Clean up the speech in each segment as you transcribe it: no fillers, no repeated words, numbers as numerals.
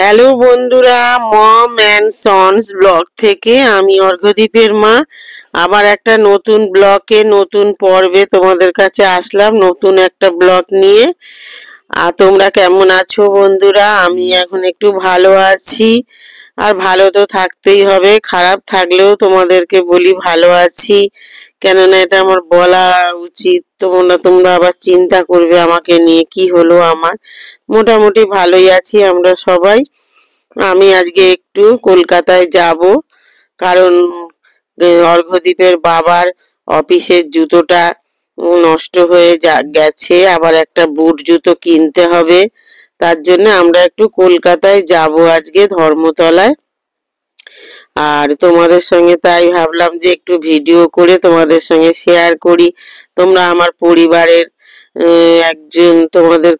Hello বন্ধুরা, মম and sons blog থেকে আমি অর্ঘ্যদীপের মা আবার একটা নতুন ব্লগে নতুন পর্বে তোমাদের কাছে আসলাম, নতুন একটা ব্লগ নিয়ে। আর তোমরা কেমন আছো বন্ধুরা? আমি এখন একটু ভালো আছি, আর ভালো তো থাকতেই হবে। খারাপ থাকলেও তোমাদেরকে বলি ভালো আছি, কেননা এটা আমার বলা উচিত। তোমরা আবার চিন্তা করবে আমাকে নিয়ে কি হলো আমার। মোটামুটি ভালোই আছি আমরা সবাই। আমি আজকে একটু কলকাতায় যাব, কারণ অর্ঘ্যদীপের বাবার অফিসের জুতোটা নষ্ট হয়ে গেছে, আবার একটা বুট জুতো কিনতে হবে। তার জন্য আমরা একটু কলকাতায় যাব আজকে, ধর্মতলায়। আর তোমাদের সঙ্গে তাই ভাবলাম যে একটু ভিডিও করে তোমাদের সঙ্গে শেয়ার করি। তোমরা আমার পরিবারের একজন, তোমাদের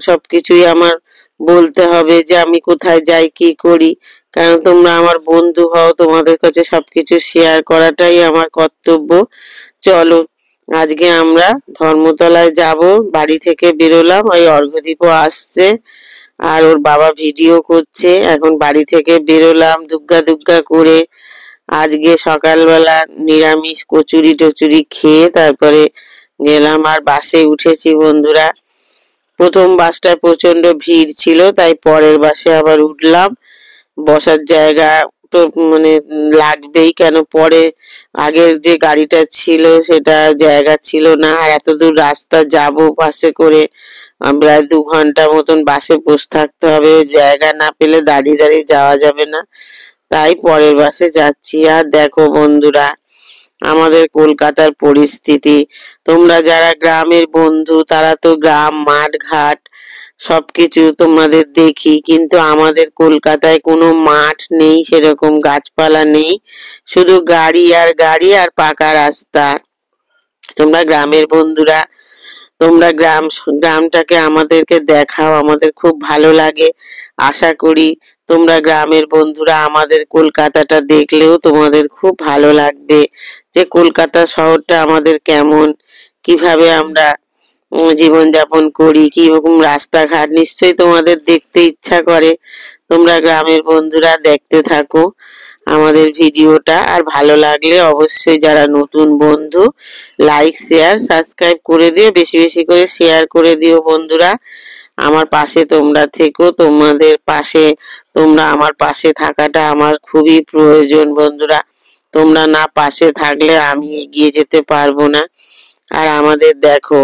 সবকিছুই আমার বলতে হবে যে আমি কোথায় যাই কি করি, কারণ তোমরা আমার বন্ধু হও, তোমাদের কাছে সবকিছু শেয়ার করাটাই আমার কর্তব্য। চলো আজকে আমরা ধর্মতলায় যাব। বাড়ি থেকে বেরোলাম, ওই অর্ঘ্যদীপও আসছে আর ওর বাবা ভিডিও করছে। এখন বাড়ি থেকে বেরোলাম দুগ্গা দুগ্গা করে। আজকে সকালবেলা নিরামিষ কচুরি টচুরি খেয়ে তারপরে গেলাম, আর বাসে উঠেছি বন্ধুরা। প্রথম বাসটায় প্রচন্ড ভিড় ছিল, তাই পরের বাসে আবার উঠলাম। বসার জায়গা তো মানে লাগবেই, কেন পরে আগের যে গাড়িটা ছিল সেটা জায়গা ছিল না, আর এত দূর রাস্তা যাব বাসে করে প্রায় 2 ঘন্টা মতন বাসে বসে থাকতে হবে, জায়গা না পেলে দাঁড়িয়ে দাঁড়িয়ে যাওয়া যাবে না, তাই পরের বাসে যাচ্ছি। আর দেখো বন্ধুরা আমাদের কলকাতার পরিস্থিতি, তোমরা যারা গ্রামের বন্ধু তারা তো গ্রাম মাঠ ঘাট সবকিছু তোমাদের দেখি, কিন্তু আমাদের কলকাতায় কোনো মাঠ নেই, সেরকম গাছপালা নেই, শুধু গাড়ি আর গাড়ি আর পাকা রাস্তা। তোমরা গ্রামের বন্ধুরা, তোমরা গ্রামটাকে আমাদেরকে দেখাও, আমাদের খুব ভালো লাগে। আশা করি তোমরা গ্রামের বন্ধুরা আমাদের কলকাতাটা দেখলেও তোমাদের খুব ভালো লাগবে, যে কলকাতা শহরটা আমাদের কেমন, কিভাবে আমরা জীবনযাপন করি, কিরকম রাস্তাঘাট, নিশ্চয়ই তোমাদের দেখতে ইচ্ছা করে। তোমরা গ্রামের বন্ধুরা দেখতে থাকো আমাদের ভিডিওটা, আর ভালো লাগলে অবশ্যই যারা নতুন বন্ধু লাইক শেয়ার সাবস্ক্রাইব করে দিও, বেশি বেশি করে শেয়ার করে দিও বন্ধুরা। আমার পাশে তোমরা থেকো, তোমরা আমার পাশে থাকাটা আমার খুবই প্রয়োজন বন্ধুরা। তোমরা না পাশে থাকলে আমি এগিয়ে যেতে পারবো না। আর আমাদের দেখো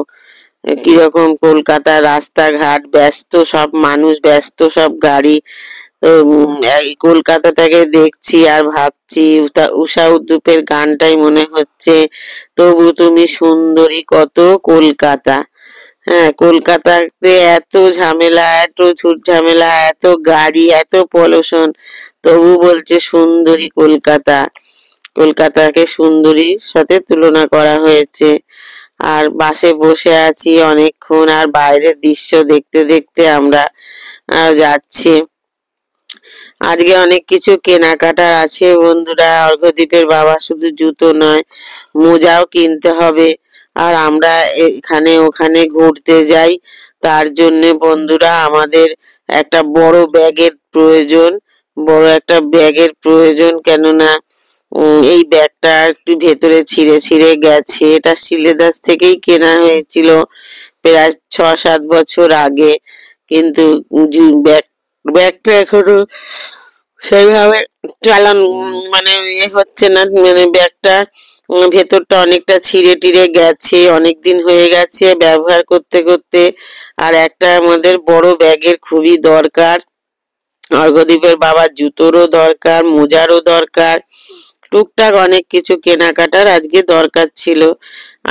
কিরকম কলকাতার রাস্তাঘাট, ব্যস্ত সব মানুষ, ব্যস্ত সব গাড়ি। তো এই কলকাতাটাকে দেখছি আর ভাবছি উষা উদ্দুপের গানটাই মনে হচ্ছে, তবু তুমি সুন্দরী কত কলকাতা। হ্যাঁ, কলকাতাতে এত ঝামেলা, এত ঝুট ঝামেলা, এত গাড়ি, এত পলিউশন, তবু বলছে সুন্দরী কলকাতা। কলকাতাকে সুন্দরীর সাথে তুলনা করা হয়েছে। আর বাসে বসে আছি অনেকক্ষণ, আর বাইরের দৃশ্য দেখতে দেখতে আমরা যাচ্ছি। আজকে অনেক কিছু কেনাকাটার আছে বন্ধুরা। অর্ঘ্যদীপের বাবা শুধু জুতো নয়, মোজাও কিনতে হবে। আর আমরা এখানে ওখানে ঘুরতে যাই, তার জন্য বন্ধুরা আমাদের একটা বড় ব্যাগের প্রয়োজন, বড় একটা ব্যাগের প্রয়োজন, কেননা এই ব্যাগটা একটু ভেতরে ছিঁড়ে ছিঁড়ে গেছে। এটা শিলেদাস থেকেই কেনা হয়েছিল প্রায় 6-7 বছর আগে, কিন্তু ব্যাগটা এখনো সেইভাবে চালানো মানে হচ্ছে না, মানে ব্যাগটা ভেতরটা অনেকটা ছিঁড়ে টিড়ে গেছে, অনেকদিন হয়ে গেছে ব্যবহার করতে করতে। আর একটা আমাদের বড় ব্যাগের খুবই দরকার। অর্ঘ্যদীপের বাবার জুতোরও দরকার, মোজারও দরকার, টুকটাক অনেক কিছু কেনাকাটার আজকে দরকার ছিল।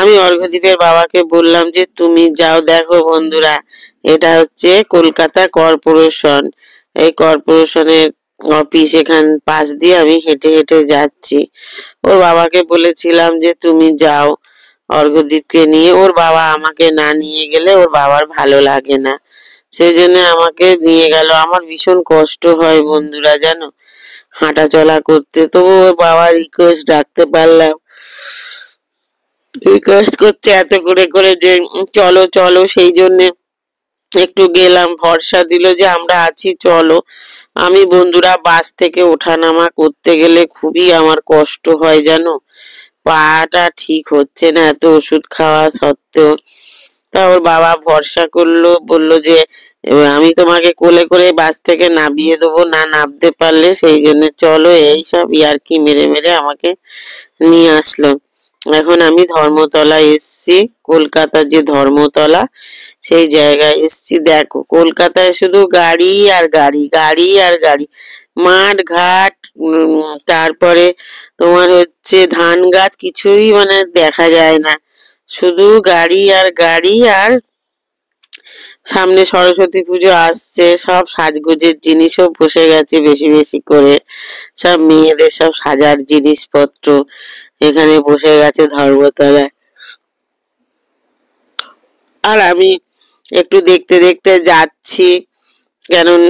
আমি অর্ঘ্যদীপের বাবাকে বললাম যে তুমি যাও, দেখো বন্ধুরা এটা হচ্ছে কলকাতা কর্পোরেশন, এই কর্পোরেশনের অফিস, এখান পাশ দিয়ে আমি হেঁটে হেঁটে যাচ্ছি। ওর বাবাকে বলেছিলাম যে তুমি যাও অর্ঘ্যদীপকে নিয়ে, ওর বাবা আমাকে না নিয়ে গেলে ওর বাবার ভালো লাগে না, সেই জন্য আমাকে নিয়ে গেল। আমার ভীষণ কষ্ট হয় বন্ধুরা জানো হাঁটা চলা করতে, তবু ওর বাবার রিকোয়েস্ট রাখতে পারলাম, রিকোয়েস্ট করছে এত করে করে যে চলো চলো, সেই জন্যে একটু গেলাম, ভরসা দিল যে আমরা আছি চলো। আমি বন্ধুরা বাস থেকে ওঠানামা করতে গেলে খুবই আমার কষ্ট হয় জানো, পাটা ঠিক হচ্ছে না এত ওষুধ খাওয়া সত্ত্বেও। তা ওর বাবা ভরসা করলো, বলল যে আমি তোমাকে কোলে করে বাস থেকে নামিয়ে দেবো, না নামতে পারলে সেই জন্য চলো, এই সব ইয়ার্কি মেরে মেরে আমাকে নিয়ে আসলো। এখন আমি ধর্মতলা এসছি, কলকাতার যে ধর্মতলা সেই জায়গায় এসছি। দেখো কলকাতায় শুধু গাড়ি আর গাড়ি, গাড়ি আর গাড়ি, মাঠ ঘাট, তারপরে তোমার হচ্ছে ধান গাছ, কিছুই মানে দেখা যায় না, শুধু গাড়ি আর গাড়ি। আর সামনে সরস্বতী পুজো আসছে, সব সাজগোজের জিনিসও বসে গেছে বেশি বেশি করে, সব মেয়েদের সব সাজার জিনিসপত্র এখানে বসে গেছে ধর্মতলায়। আর আমি একটু দেখতে দেখতে যাচ্ছি, কারণ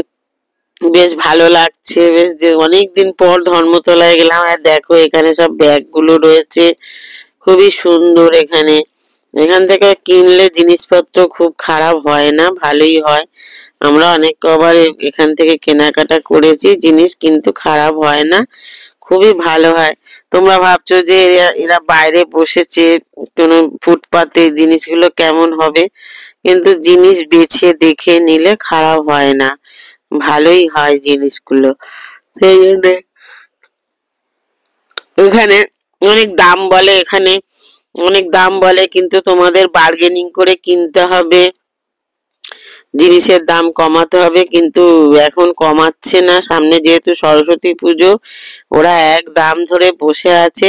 বেশ ভালো লাগছে, বেশ যে অনেকদিন পর ধর্মতলায় গেলাম। আর দেখো এখানে সব ব্যাগ গুলো রয়েছে, খুবই সুন্দর। এখানে এখান থেকে কিনলে জিনিসপত্র খুব খারাপ হয় না, ভালোই হয়। আমরা অনেক কবার এখান থেকে কেনাকাটা করেছি জিনিস, কিন্তু খারাপ হয় না, খুবই ভালো হয়। তোমরা ভাবছো যে এরা এরা বাইরে বসেছে কোনো ফুটপাতে, জিনিসগুলো কেমন হবে, কিন্তু জিনিস বেছে দেখে নিলে খারাপ হয় না, ভালোই হয় জিনিসগুলো। সেই জন্য এখানে অনেক দাম বলে, এখানে অনেক দাম বলে, কিন্তু তোমাদের বার্গেনিং করে কিনতে হবে, জিনিসের দাম কমাতে হবে, কিন্তু এখন কমাচ্ছে না। সামনে যেহেতু সরস্বতী পুজো, ওরা এক দাম ধরে বসে আছে।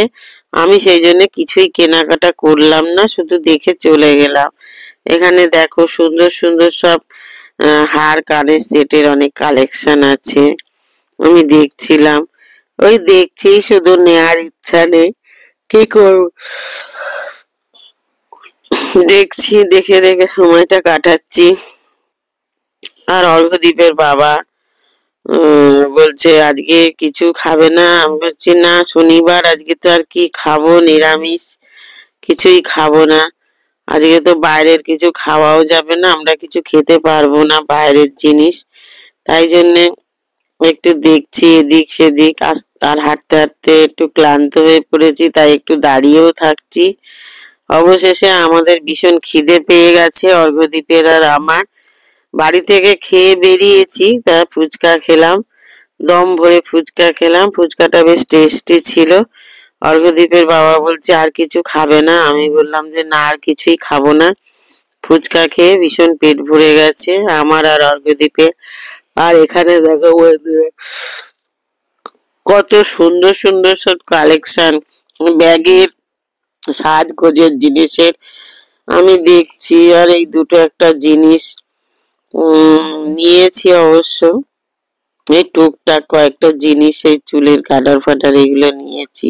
আমি সেই জন্য কিছুই কেনাকাটা করলাম না, শুধু দেখে চলে গেলাম। এখানে দেখো সুন্দর সুন্দর সব হার কানের সেটের অনেক কালেকশন আছে, আমি দেখছিলাম, ওই দেখছি, শুধু নেয়ার ইচ্ছা নেই, কি করব, দেখছি, দেখে দেখে সময়টা কাটাচ্ছি। আর অর্ঘ্যদীপের বাবা বলছে আজকে কিছু খাবে না, আমি বলছি না শনিবার, আজকে তো আর কি খাবো, নিরামিষ, কিছুই খাবো না, আজকে তো বাইরের কিছু খাওয়াও যাবে না, আমরা কিছু খেতে পারবো না বাইরের জিনিস, তাই জন্যে একটু দেখছি এদিক সেদিক। আর হাঁটতে হাঁটতে একটু ক্লান্ত হয়ে পড়েছি, তাই একটু দাঁড়িয়েও থাকছি। অবশেষে আমাদের ভীষণ খিদে পেয়ে গেছে অর্ঘ্যদীপের আর আমার, বাড়ি থেকে খেয়ে বেরিয়েছি, তা ফুচকা খেলাম, দম ভরে ফুচকা খেলাম, ফুচকাটা বেশ টেস্টি ছিল। অর্ঘ্যদীপের বাবা বলছে আর কিছু খাবে না, আমি বললাম যে না আর কিছুই খাবো না, ফুচকা খেয়ে ভীষণ পেট ভরে গেছে আমার আর অর্ঘ্যদীপের। আর এখানে দেখো কত সুন্দর সুন্দর সব কালেকশন ব্যাগের, সাজগোজের জিনিসের আমি দেখছি। আর এই দুটো একটা জিনিস নিয়েছি অবশ্য, এই টুকটাক কয়েকটা জিনিস, এই চুলের কাটার ফাটার এগুলো নিয়েছি।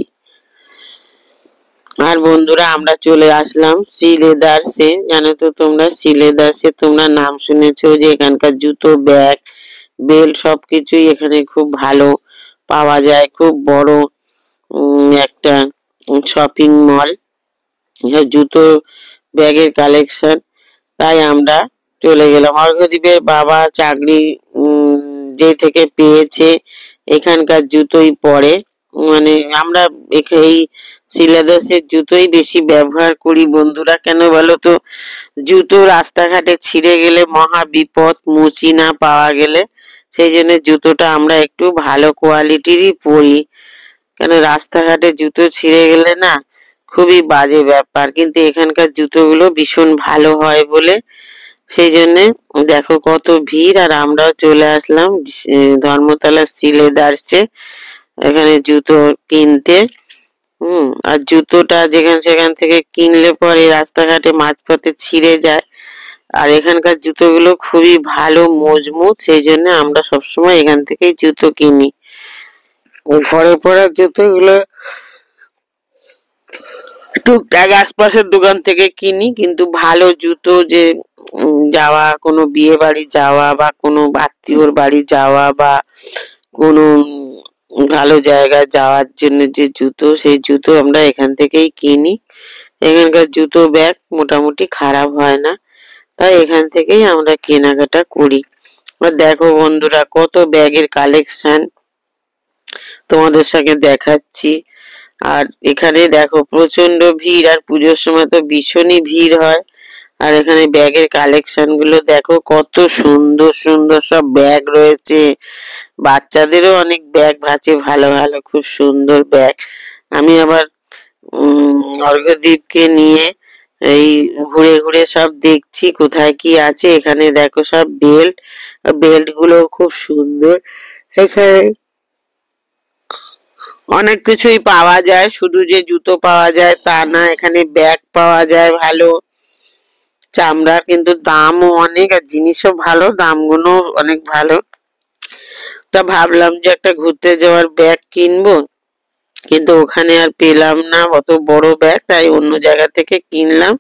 আর বন্ধুরা আমরা চলে আসলাম শ্রীলেদার্সে, জানো তো তোমরা শ্রীলেদার্সে, তোমরা নাম শুনেছো যে এখানকার জুতো, ব্যাগ, বেল্ট সবকিছুই এখানে খুব ভালো পাওয়া যায়, খুব বড় একটা শপিং মল, জুতো ব্যাগের কালেকশন। তাই আমরা চলে গেলাম। অর্ঘ্যদীপের বাবা চাকরি যে থেকে পেয়েছে এখানকার জুতোই পরে, মানে আমরা এই শ্রীলেদার্সের জুতোই বেশি ব্যবহার করি বন্ধুরা। কেন বলো তো, জুতো রাস্তাঘাটে ছিঁড়ে গেলে মহা বিপদ, মুচি না পাওয়া গেলে, সেই জন্য জুতোটা আমরা একটু ভালো কোয়ালিটিরই পরি, কেন রাস্তাঘাটে জুতো ছিঁড়ে গেলে না খুবই বাজে ব্যাপার, কিন্তু এখানকার জুতোগুলো ভীষণ ভালো হয় বলে সেই জন্যে দেখো কত ভিড়। আর আমরাও চলে আসলাম ধর্মতলা শ্রীলেদার্সে এখানে জুতো কিনতে। আর জুতোটা যেখান সেখান থেকে কিনলে পরে রাস্তাঘাটে মাঝপথে ছিঁড়ে যায়, আর এখানকার জুতোগুলো খুবই ভালো মজবুত, সেই জন্য আমরা সবসময় এখান থেকেই জুতো কিনি। ঘরে পরা জুতোগুলো টুকটাক আশপাশের দোকান থেকে কিনি, কিন্তু ভালো জুতো যে যাওয়া, কোনো বিয়ে বাড়ি যাওয়া বা কোনো আত্মীয়র বাড়ি যাওয়া বা কোনো ভালো জায়গায় যাওয়ার জন্য যে জুতো, সেই জুতো আমরা এখান থেকেই কিনি। এখানকার জুতো ব্যাগ মোটামুটি খারাপ হয় না, তাই এখান থেকেই আমরা কেনাকাটা করি। আর দেখো বন্ধুরা কত ব্যাগের কালেকশন তোমাদের সঙ্গে দেখাচ্ছি। আর এখানে দেখো প্রচন্ড ভিড়, আর পুজোর সময় তো ভীষণই ভিড় হয়। আর এখানে ব্যাগের কালেকশন গুলো দেখো কত সুন্দর সুন্দর সব ব্যাগ রয়েছে। বাচ্চাদেরও অনেক ব্যাগ আছে ভালো ভালো, খুব সুন্দর ব্যাগ। আমি আবার অর্ঘ্যদীপকে নিয়ে এই ঘুরে ঘুরে সব দেখছি কোথায় কি আছে। এখানে দেখো সব বেল্ট, বেল্ট গুলো খুব সুন্দর। এখানে অনেক কিছুই পাওয়া যায়, শুধু যে জুতো পাওয়া যায় তা না, এখানে ব্যাগ পাওয়া যায় ভালো চামড়ার, কিন্তু দামও অনেক আর জিনিসও ভালো, দামগুলো অনেক ভালো। তা ভাবলাম যে একটা ঘুরতে যাওয়ার ব্যাগ কিনবো, কিন্তু ওখানে আর পেলাম না অত বড় ব্যাগ, তাই অন্য জায়গা থেকে কিনলাম।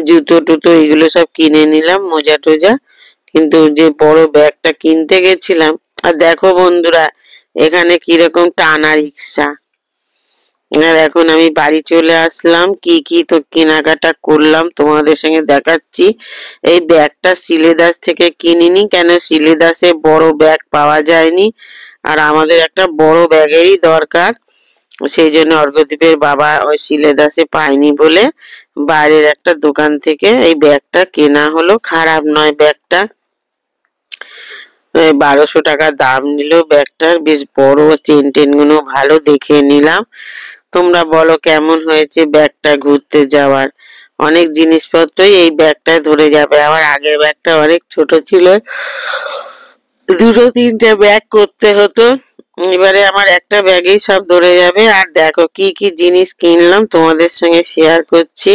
জুতো টুতো এগুলো সব কিনে নিলাম, মোজা টোজা। কিন্তু যে বড় ব্যাগটা কিনতে গেছিলাম, আর দেখো বন্ধুরা এখানে কিরকম টানা রিক্সা। আর এখন আমি বাড়ি চলে আসলাম, কি কি তো কেনাকাটা করলাম তোমাদের সঙ্গে দেখাচ্ছি। এই ব্যাগটা সিলেদাস থেকে কিনিনি, কেন সিলেদাসে বড় ব্যাগ পাওয়া যায়নি, আর আমাদের একটা বড় ব্যাগেরই দরকার। সেই জন্য অর্ঘ্যদীপের বাবা ওই সিলেদাসে পায়নি বলে বাইরের একটা দোকান থেকে এই ব্যাগটা কেনা হলো। খারাপ নয় ব্যাগটা, 1200 টাকা দাম নিল ব্যাগটার, বেশ বড়, চেন টেন গুলো ভালো, দেখে নিলাম। তোমরা বলো কেমন হয়েছে ব্যাগটা ঘুরতে যাওয়ার। অনেক জিনিসপত্রই এই ব্যাগটায় ধরে যাবে, আবার আগের ব্যাগটা অনেক ছোট ছিল, দুটো তিনটে ব্যাগ করতে হতো, এবারে আমার একটা ব্যাগেই সব ধরে যাবে। আর দেখো কি কি জিনিস কিনলাম তোমাদের সঙ্গে শেয়ার করছি।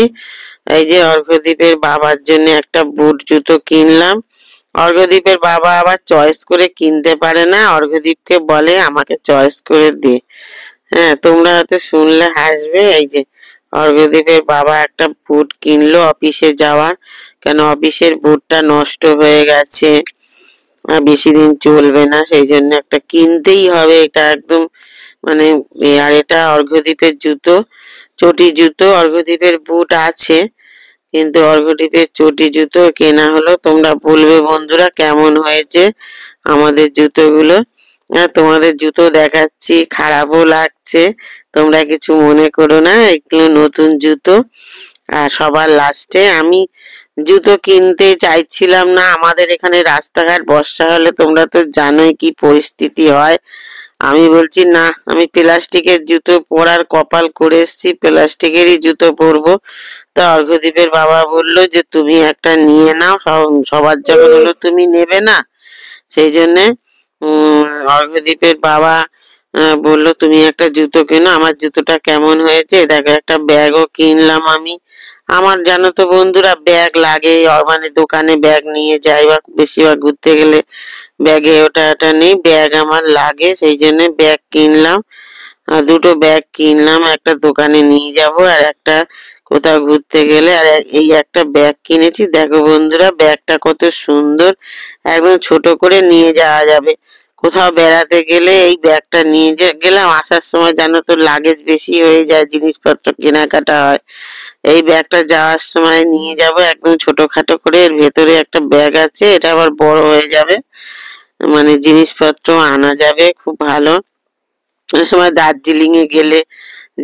এই যে অর্ঘ্যদীপের বাবার জন্য একটা বুট জুতো কিনলাম। অর্ঘ্যদীপের বাবা আবার চয়েস করে কিনতে পারে না, অর্ঘ্যদীপকে বলে আমাকে চয়েস করে দে। হ্যাঁ, তোমরা হয়তো শুনলে হাসবে। এই যে অর্ঘ্যদীপের বাবা একটা বুট কিনলো অফিসে যাওয়ার, কেন অফিসের বুটটা নষ্ট হয়ে গেছে, বেশি দিন চলবে না, সেই জন্য একটা কিনতেই হবে। এটা একদম মানে আর এটা অর্ঘ্যদীপের জুতো, চটি জুতো। অর্ঘ্যদীপের বুট আছে, কিন্তু অর্ঘ্যদীপের চটি জুতো কেনা হলো। তোমরা বলবে বন্ধুরা কেমন হয়েছে আমাদের জুতোগুলো। তোমাদের জুতো দেখাচ্ছি, খারাপও লাগছে, তোমরা কিছু মনে করো না, এগুলো নতুন জুতো। আর সবার লাস্টে আমি জুতো কিনতে চাইছিলাম না, আমাদের এখানে রাস্তাঘাট বর্ষা হলে তোমরা তো জানোই কি পরিস্থিতি হয়। আমি বলছি না, আমি প্লাস্টিকের জুতো পরার কপাল করে এসেছি, প্লাস্টিকেরই জুতো পরবো। তা অর্ঘ্যদীপের বাবা বললো যে তুমি একটা নিয়ে নাও, সবার যখন হলো তুমি নেবে না, সেই জন্যে অর্ঘ্যদীপের বাবা বললো তুমি একটা জুতো কেনো। আমার জুতোটা কেমন হয়েছে দেখো, একটা ব্যাগও কিনলাম আমি। আমার জানো তো বন্ধুরা ব্যাগ লাগে, মানে দোকানে ব্যাগ নিয়ে যাই বা বেশিরভাগ ঘুরতে গেলে ব্যাগে ওটা নেই, ব্যাগ আমার লাগে, সেই জন্য ব্যাগ কিনলাম। দুটো ব্যাগ কিনলাম, একটা দোকানে নিয়ে যাব আর একটা কোথাও ঘুরতে গেলে। আর এই একটা ব্যাগ কিনেছি, দেখো বন্ধুরা ব্যাগটা কত সুন্দর, একদম ছোট করে নিয়ে যাওয়া যাবে। কোথাও বেড়াতে গেলে এই ব্যাগটা নিয়ে গেলাম, আসার সময় জানো তো লাগেজ বেশি হয়ে যায়, জিনিসপত্র কেনাকাটা হয়। এই ব্যাগটা যাওয়ার সময় নিয়ে যাব একদম ছোটখাটো করে, এর ভেতরে একটা ব্যাগ আছে, এটা আবার বড় হয়ে যাবে, মানে জিনিসপত্র আনা যাবে খুব ভালো। অনেক সময় দার্জিলিং এ গেলে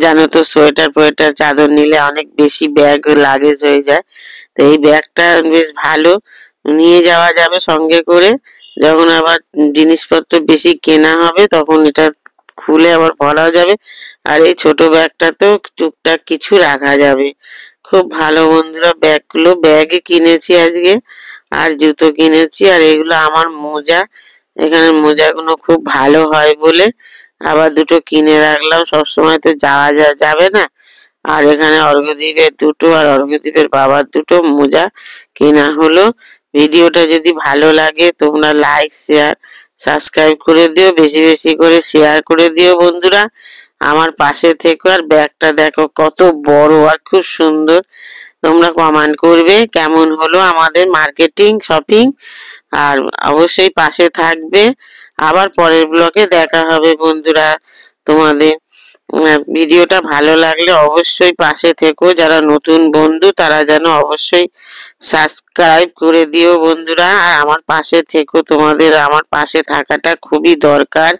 জানো তো সোয়েটার ফোয়েটার চাদর নিলে অনেক বেশি ব্যাগ লাগেজ হয়ে যায়, তো এই ব্যাগটা বেশ ভালো, নিয়ে যাওয়া যাবে সঙ্গে করে। যখন আবার জিনিসপত্র বেশি কেনা হবে তখন এটা খুলে আবার ভরাও যাবে। আর এই ছোট ব্যাগটা তো টুকটাক কিছু রাখা যাবে, খুব ভালো বন্ধুরা ব্যাগগুলো। ব্যাগই কিনেছি আজকে, আর জুতো কিনেছি, আর এগুলো আমার মোজা, এখানে মোজাগুলো খুব ভালো হয় বলে আবার দুটো কিনে রাখলাম, সবসময় তো যাওয়া যাবে না। আর এখানে অর্ঘ্যদীপের দুটো আর অর্ঘ্যদীপের বাবার দুটো মোজা কেনা হলো। ভিডিওটা যদি ভালো লাগে তোমরা লাইক শেয়ার সাবস্ক্রাইব করে দিও, বেশি বেশি করে শেয়ার করে দিও বন্ধুরা, আমার পাশে থেকো। আর ব্যাগটা দেখো কত বড় আর খুব সুন্দর, তোমরা কমেন্ট করবে কেমন হলো আমাদের মার্কেটিং শপিং, আর অবশ্যই পাশে থাকবে। আবার পরের ব্লগে দেখা হবে বন্ধুরা তোমাদের। ভিডিওটা ভালো লাগলে অবশ্যই পাশে থেকো, যারা নতুন বন্ধু তারা যেন অবশ্যই সাবস্ক্রাইব করে দিও বন্ধুরা, আর আমার পাশে থেকো, তোমাদের আমার পাশে থাকাটা খুবই দরকার।